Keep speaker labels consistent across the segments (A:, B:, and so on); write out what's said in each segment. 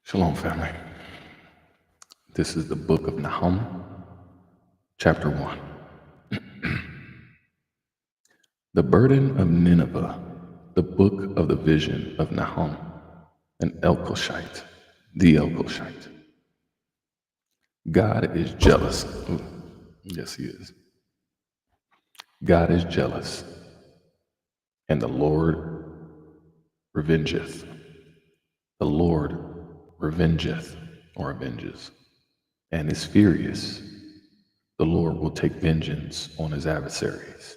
A: Shalom, family. This is the book of Nahum, chapter 1. The burden of Nineveh, the book of the vision of Nahum, an Elkoshite, the Elkoshite. God is jealous. Ooh, yes, he is. God is jealous, and the Lord revengeth. The Lord revengeth, or avenges, and is furious. The Lord will take vengeance on his adversaries,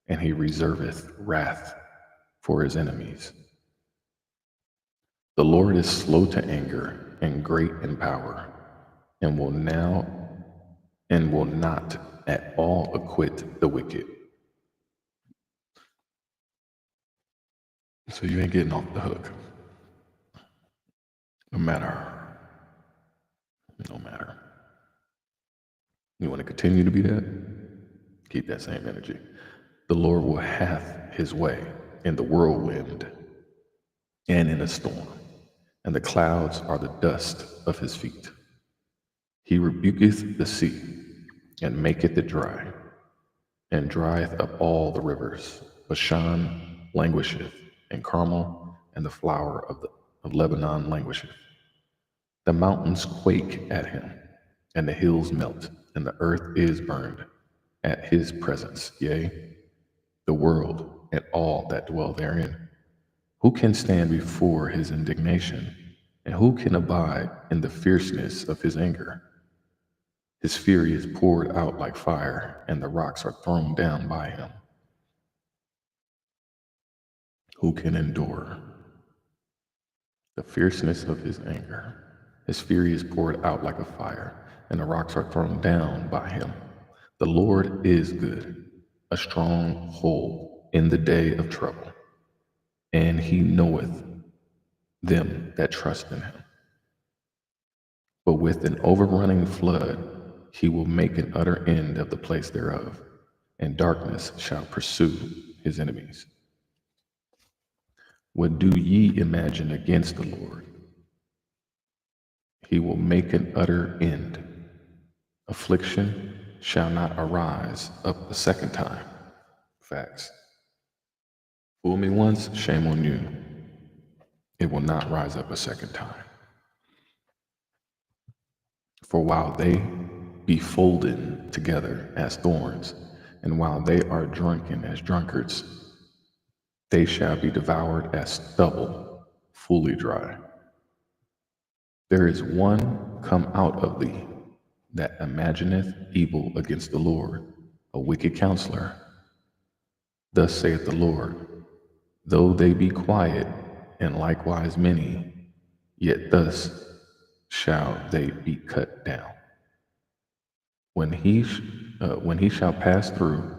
A: and he reserveth wrath for his enemies. The Lord is slow to anger and great in power, and will not at all acquit the wicked. So you ain't getting off the hook. No matter. No matter. You want to continue to be that? Keep that same energy. The Lord will hath his way in the whirlwind and in a storm, and the clouds are the dust of his feet. He rebuketh the sea, and maketh it dry, and drieth up all the rivers. Bashan languisheth, and Carmel and the flower of Lebanon languisheth. The mountains quake at him, and the hills melt, and the earth is burned at his presence, yea, the world and all that dwell therein. Who can stand before his indignation, and who can abide in the fierceness of his anger? His fury is poured out like fire, and the rocks are thrown down by him. Who can endure the fierceness of his anger? His fury is poured out like a fire, and the rocks are thrown down by him. The Lord is good, a stronghold in the day of trouble, and he knoweth them that trust in him. But with an overrunning flood, he will make an utter end of the place thereof, and darkness shall pursue his enemies. What do ye imagine against the Lord? He will make an utter end. Affliction shall not arise up a second time. Facts. Fool me once, shame on you. It will not rise up a second time. For while they be folded together as thorns, and while they are drunken as drunkards, they shall be devoured as stubble, fully dry. There is one come out of thee that imagineth evil against the Lord, a wicked counselor. Thus saith the Lord, though they be quiet, and likewise many, yet thus shall they be cut down. When he shall pass through,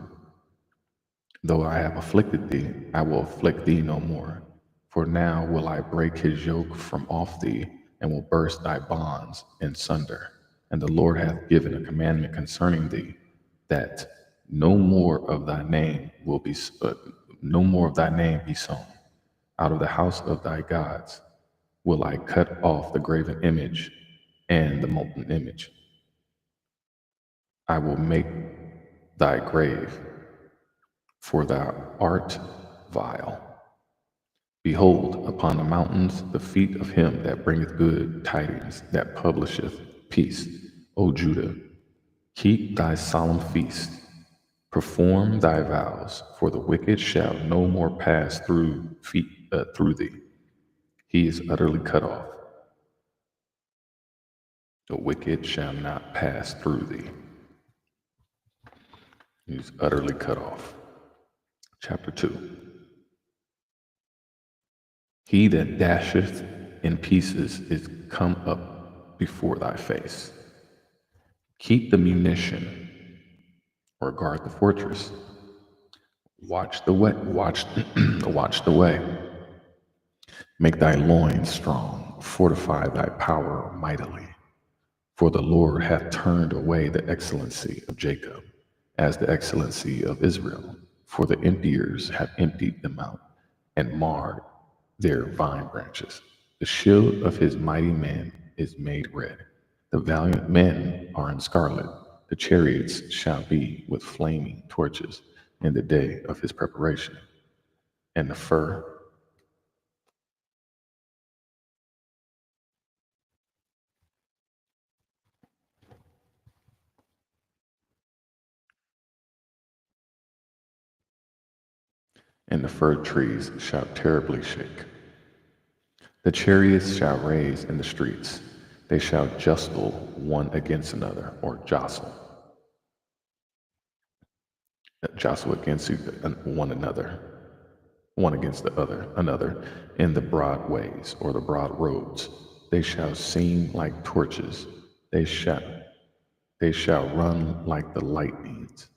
A: though I have afflicted thee, I will afflict thee no more. For now will I break his yoke from off thee, and will burst thy bonds in sunder. And the Lord hath given a commandment concerning thee, that no more of thy name be sown. Out of the house of thy gods will I cut off the graven image and the molten image. I will make thy grave, for thou art vile. Behold, upon the mountains the feet of him that bringeth good tidings, that publisheth peace. O Judah, keep thy solemn feast, perform thy vows, for the wicked shall no more pass through thee. He is utterly cut off. The wicked shall not pass through thee. He is utterly cut off. Chapter 2. He that dasheth in pieces is come up before thy face. Keep the munition, or guard the fortress. Watch the way. Watch the way. Make thy loins strong. Fortify thy power mightily. For the Lord hath turned away the excellency of Jacob, as the excellency of Israel. For the emptiers have emptied them out, and marred their vine branches. The shield of his mighty men is made red. The valiant men are in scarlet. The chariots shall be with flaming torches in the day of his preparation. And the fur and the fir trees shall terribly shake. The chariots shall raise in the streets. They shall jostle one against another, or jostle against one another, one against the other, another, in the broad ways, or the broad roads. They shall seem like torches. They shall, they shall run like the lightnings.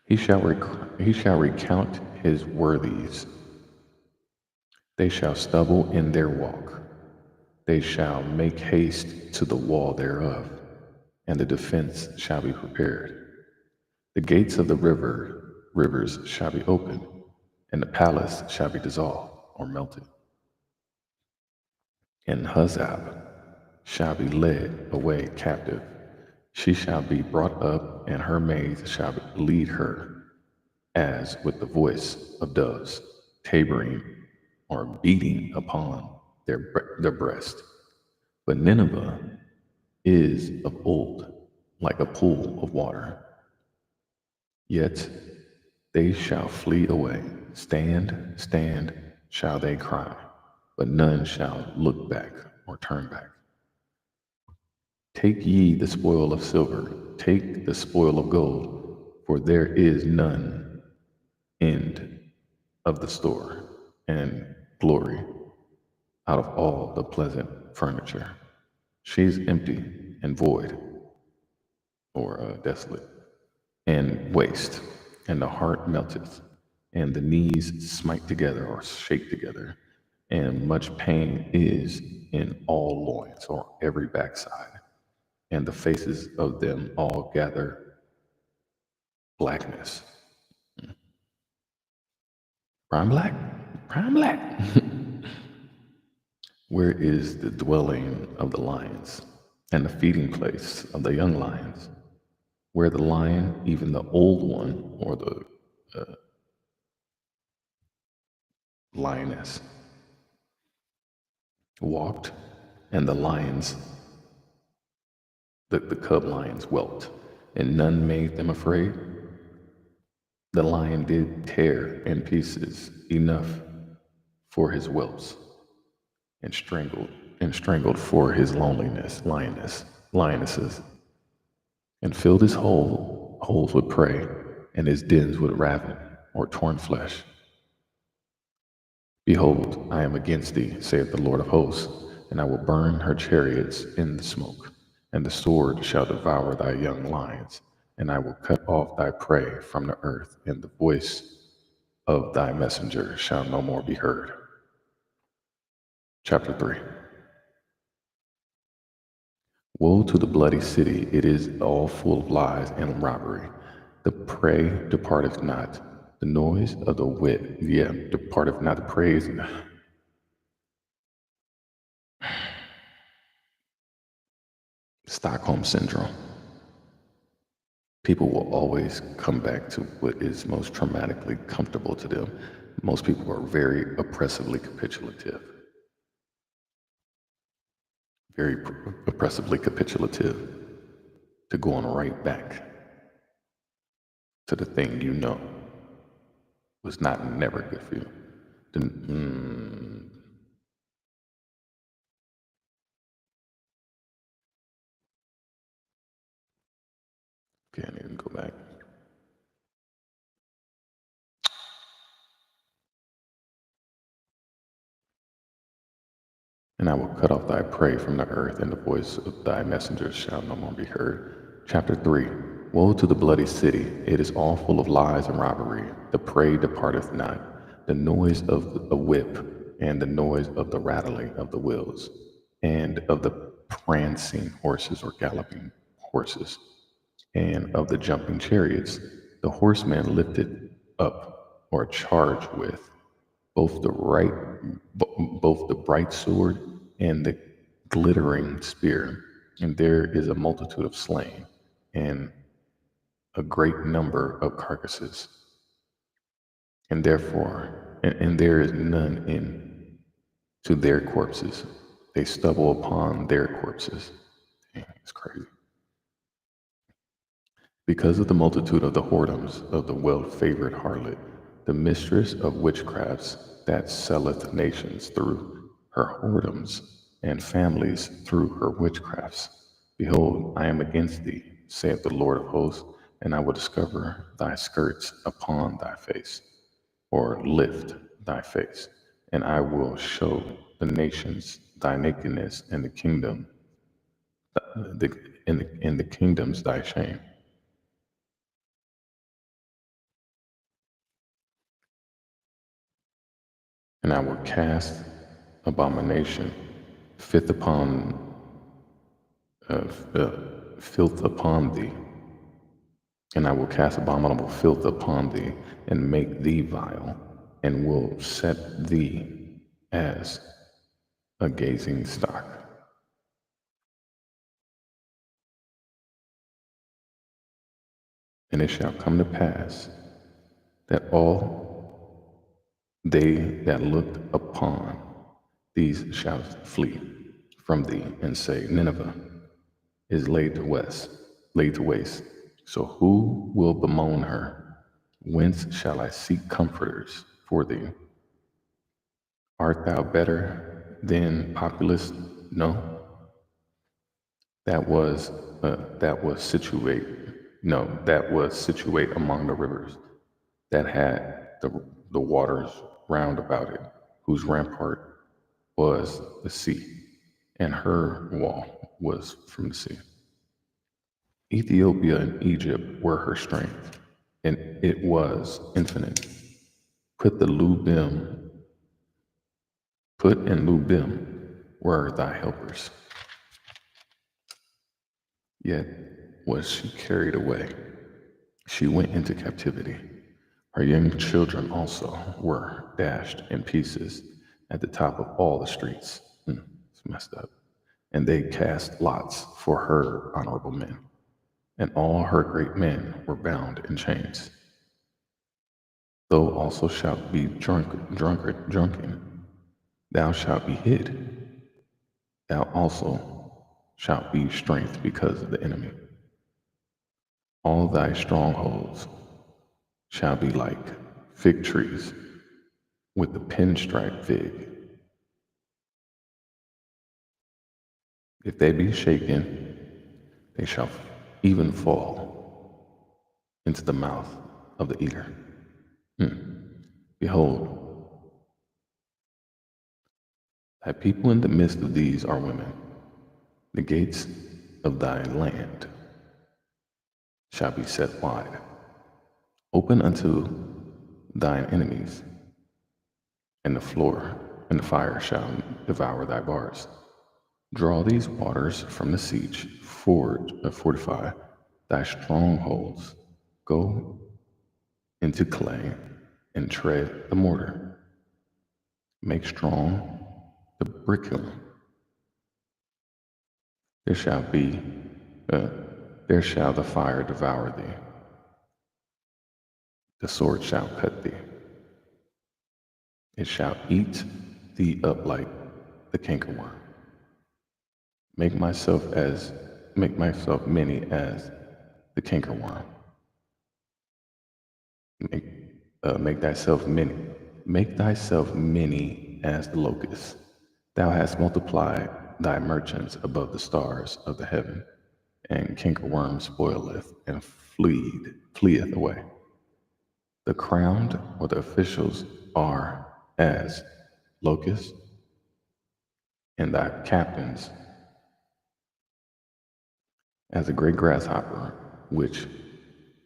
A: He shall recount his worthies. They shall stumble in their walk. They shall make haste to the wall thereof, and the defense shall be prepared. The gates of the rivers shall be opened, and the palace shall be dissolved or melted. And Huzzab shall be led away captive. She shall be brought up, and her maids shall lead her, as with the voice of doves, tabering or beating upon their breast. But Nineveh is of old, like a pool of water. Yet they shall flee away. Stand, stand, shall they cry, but none shall look back or turn back. Take ye the spoil of silver, take the spoil of gold, for there is none end of the store, and glory out of all the pleasant furniture. She is empty and void, or desolate, and waste, and the heart melteth, and the knees smite together or shake together, and much pain is in all loins, or every backside, and the faces of them all gather blackness. Prime black? Prime black. Where is the dwelling of the lions, and the feeding place of the young lions? Where the lion, even the old one, or the lioness, walked, and the lions, the cub lions, whelped, and none made them afraid? The lion did tear in pieces enough for his whelps, and strangled for his lionesses, and filled his holes with prey, and his dens with raven or torn flesh. Behold, I am against thee, saith the Lord of hosts, and I will burn her chariots in the smoke, and the sword shall devour thy young lions, and I will cut off thy prey from the earth, and the voice of thy messenger shall no more be heard. Chapter 3. Woe to the bloody city, it is all full of lies and robbery. The prey departeth not, the noise of the wit, departeth not the praise. Stockholm Syndrome. People will always come back to what is most traumatically comfortable to them. Most people are very oppressively capitulative. Very oppressively capitulative to going right back to the thing you know was not never good for you. Can't even go back. And I will cut off thy prey from the earth, and the voice of thy messengers shall no more be heard. Chapter 3. Woe to the bloody city, it is all full of lies and robbery. The prey departeth not, the noise of a whip, and the noise of the rattling of the wheels, and of the prancing horses or galloping horses, and of the jumping chariots. The horseman lifted up, or charged with both both the bright sword and the glittering spear, and there is a multitude of slain, and a great number of carcasses, and therefore, and there is none in to their corpses. They stumble upon their corpses. Dang, it's crazy. Because of the multitude of the whoredoms of the well-favored harlot, the mistress of witchcrafts that selleth nations through her whoredoms, and families through her witchcrafts. Behold, I am against thee, saith the Lord of hosts, and I will discover thy skirts upon thy face, or lift thy face, and I will show the nations thy nakedness, and the kingdom, in the kingdoms thy shame. And I will cast abomination, filth upon filth upon thee, and I will cast abominable filth upon thee, and make thee vile, and will set thee as a gazing stock. And it shall come to pass that all they that looked upon these shall flee from thee, and say, Nineveh is laid to waste. So who will bemoan her? Whence shall I seek comforters for thee? Art thou better than populous? No, that was situate. No, that was situate among the rivers, that had the waters round about it, whose rampart was the sea, and her wall was from the sea. Ethiopia and Egypt were her strength, and it was infinite. Put the Lubim, Put and Lubim were thy helpers. Yet was she carried away. She went into captivity. Her young children also were dashed in pieces at the top of all the streets. It's messed up. And they cast lots for her honorable men, and all her great men were bound in chains. Thou also shalt be drunken, thou shalt be hid, thou also shalt be strength because of the enemy. All thy strongholds shall be like fig trees with the pinstripe fig. If they be shaken, they shall even fall into the mouth of the eater. Behold, thy people in the midst of these are women. The gates of thy land shall be set wide, open unto thine enemies, and the floor and the fire shall devour thy bars. Draw these waters from the siege, fortify thy strongholds, go into clay and tread the mortar. Make strong the brickle. There shall be, there shall the fire devour thee. The sword shall cut thee. It shall eat thee up like the cankerworm. Make myself many as the cankerworm. Make, make thyself many as the locust. Thou hast multiplied thy merchants above the stars of the heaven, and cankerworm spoileth and fleeth away. The crowned or the officials are as locusts, and thy captains as a great grasshopper, which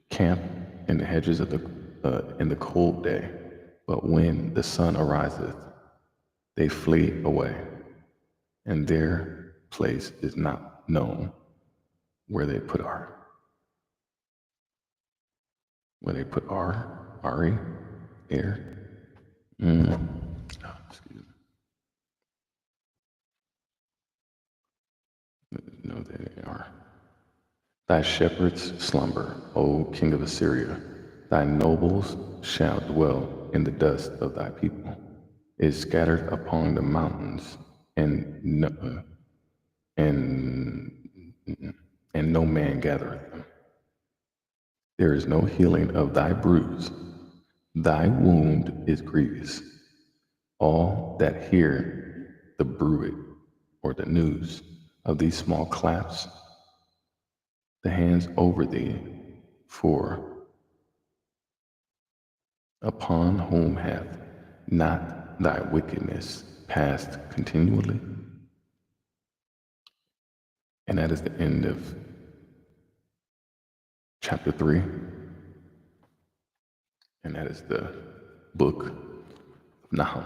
A: camp in the hedges of in the cold day, but when the sun ariseth, they flee away, and their place is not known where they put Ari. Air. Oh, excuse me. No, they are. Thy shepherds slumber, O king of Assyria. Thy nobles shall dwell in the dust of thy people. Is scattered upon the mountains, and and and no man gathereth them. There is no healing of thy bruise. Thy wound is grievous. All that hear the bruit or the news of these small claps, the hands over thee, for upon whom hath not thy wickedness passed continually? And that is the end of chapter 3, and that is the book of Nahum.